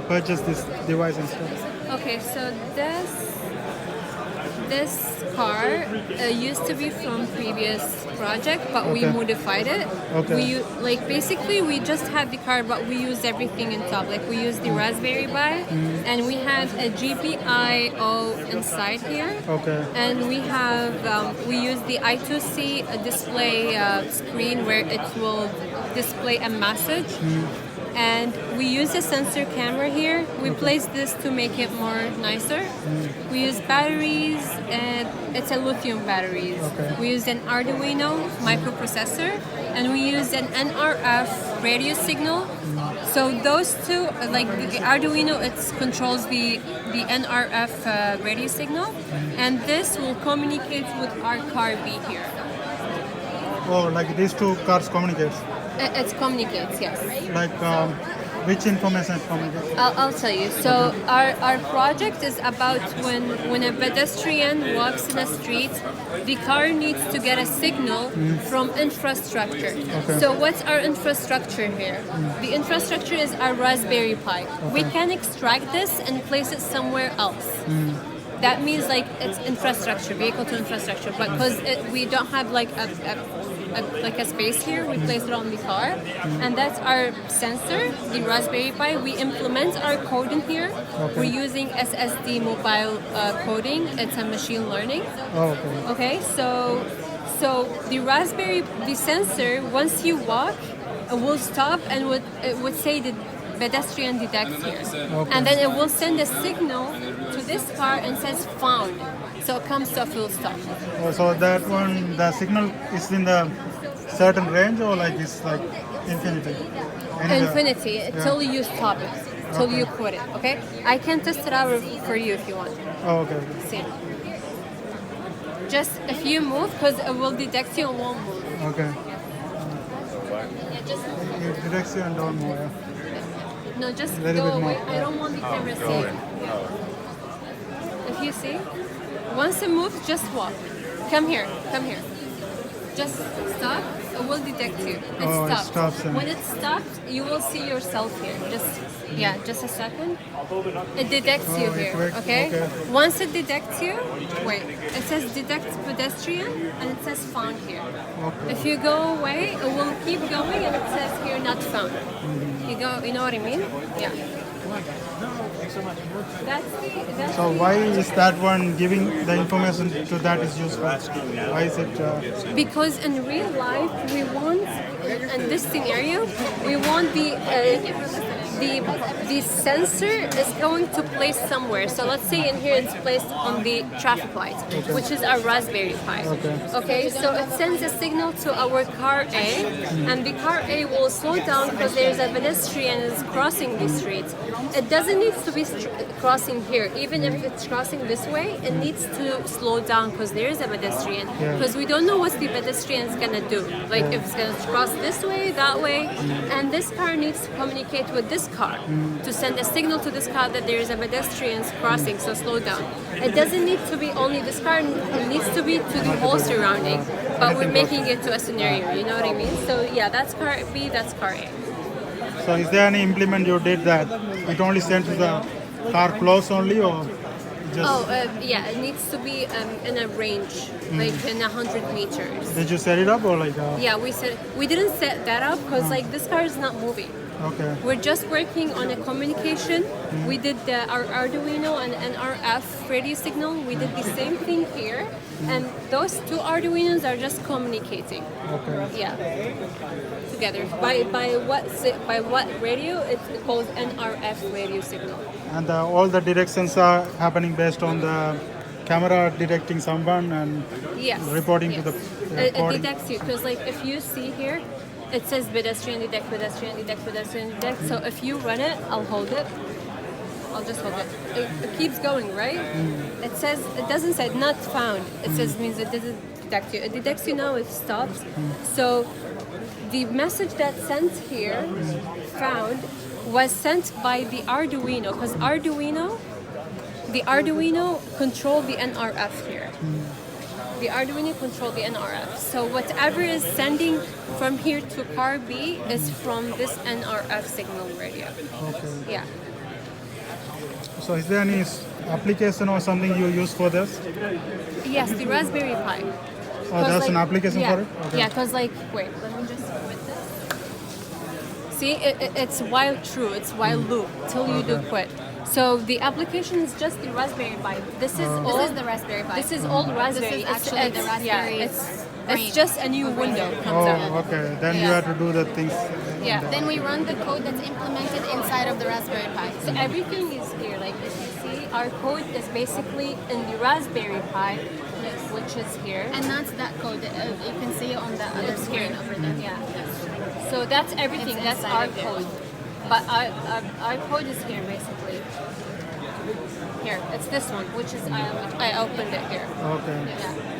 purchase this device and stuff? Okay, so this car used to be from previous project, but we Okay. modified it. Okay. Basically we just had the car, but we used everything in top. Like we used the Raspberry Pi, and we had a GPIO inside here. Okay. And we use the I2C display screen where it will display a message. And we use a sensor camera here. We placed this to make it more nicer. We use batteries, and it's a lithium batteries. Okay. We use an Arduino microprocessor, and we use an NRF radio signal. So those two, like the Arduino, it controls the NRF radio signal, and this will communicate with our car B here. Oh, like these two cars communicate. It communicates, yes. Like which information it communicates? I'll tell you. So our project is about when a pedestrian walks in a street, the car needs to get a signal from infrastructure. Okay. So what's our infrastructure here? The infrastructure is our Raspberry Pi. We can extract this and place it somewhere else. That means like it's infrastructure, vehicle to infrastructure. But because we don't have like a space here, we place it on the car, and that's our sensor, the Raspberry Pi. We implement our code in here. Okay. We're using SSD mobile coding. It's a machine learning. Oh, okay. Okay, so the sensor, once you walk, it will stop and it would say the pedestrian detects here. Okay. And then it will send a signal to this car and says found. So it comes to a full stop. Oh, so that one, the signal is in the certain range, or like it's like infinity? Infinity till you stop it, till Okay. you quit it. Okay, I can test it out for you if you want. Oh, okay. See, just if you move, because it will detect you and won't move. Okay. Yeah, just It detects you and don't move. Yeah. no, just Little go bit away. more. I don't want the camera seeing. If you see, once it moves, just walk. Come here, come here. Just stop. It will detect you. It Oh, it stops. stops and- When it stops, you will see yourself here. Just a second. It detects you Oh, it here. works. Okay? Okay. Once it detects you, wait. It says detect pedestrian, and it says found here. Okay. If you go away, it will keep going, and it says here not found. You know what I mean? Yeah. That's So why is that one giving the information to that is useful? Why is it? because in real life we want, in this scenario, we want the sensor is going to place somewhere. So let's say in here it's placed on the traffic light, which is our Raspberry Pi. Okay, so it sends a signal to our car A, and the car A will slow down because there's a pedestrian is crossing the street. It doesn't need to be crossing here. Even if it's crossing this way, it needs to slow down because there is a pedestrian. Because we don't know what the pedestrian is gonna do. Like if it's gonna cross this way, that way, and this car needs to communicate with this car to send a signal to this car that there is a pedestrian crossing. So slow down. It doesn't need to be only this car. It needs to be to the whole surrounding. But we're making it to a scenario. You know what I mean? So yeah, that's car B. That's car A. So is there any implement you did that it only sends to the car close only, or just? Yeah, it needs to be in a range, like in 100 meters. Did you set it up or like? Yeah, we didn't set that up because like this car is not moving. Okay. We're just working on a communication. We did our Arduino and NRF radio signal. We did the same thing here, and those two Arduinos are just communicating. Okay. Yeah, together by what radio? It's called NRF radio signal. And all the directions are happening based on the camera detecting someone and Yes. reporting to yes. the It body. detects you because, like, if you see here, it says pedestrian detect, pedestrian detect, pedestrian detect. So if you run it, I'll hold it. I'll just hold it. It keeps going, right? It says it doesn't say not found. It says means it doesn't detect you. It detects you now. It stops. So the message that's sent here, found, was sent by the Arduino because the Arduino control the NRF here. The Arduino control the NRF. So whatever is sending from here to car B is from this NRF signal radio. Okay. Yeah. So is there any application or something you use for this? Yes, the Raspberry Pi. Oh, there's an application yeah, for it? Okay. Yeah, because like, wait, let me just quit this. See, it's while true, it's while loop, till you do quit. So the application is just the Raspberry Pi. This is all. This is the Raspberry Pi. This is all Raspberry. This is actually the Raspberry it's just a new window comes out. Oh, okay. Then you have to do the things. Yeah. Then we run the code that's implemented inside of the Raspberry Pi. So everything is here. Like if you see, our code is basically in the Raspberry Pi, which is here. And that's that code. You can see it on the other screen over there. Yeah. So that's everything. It's That's inside our of there. code. But our code is here basically. Here, it's this one, which is I opened it here. Okay. Yeah.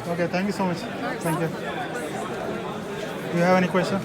Okay, thank you so much. Thank you. Do you have any question?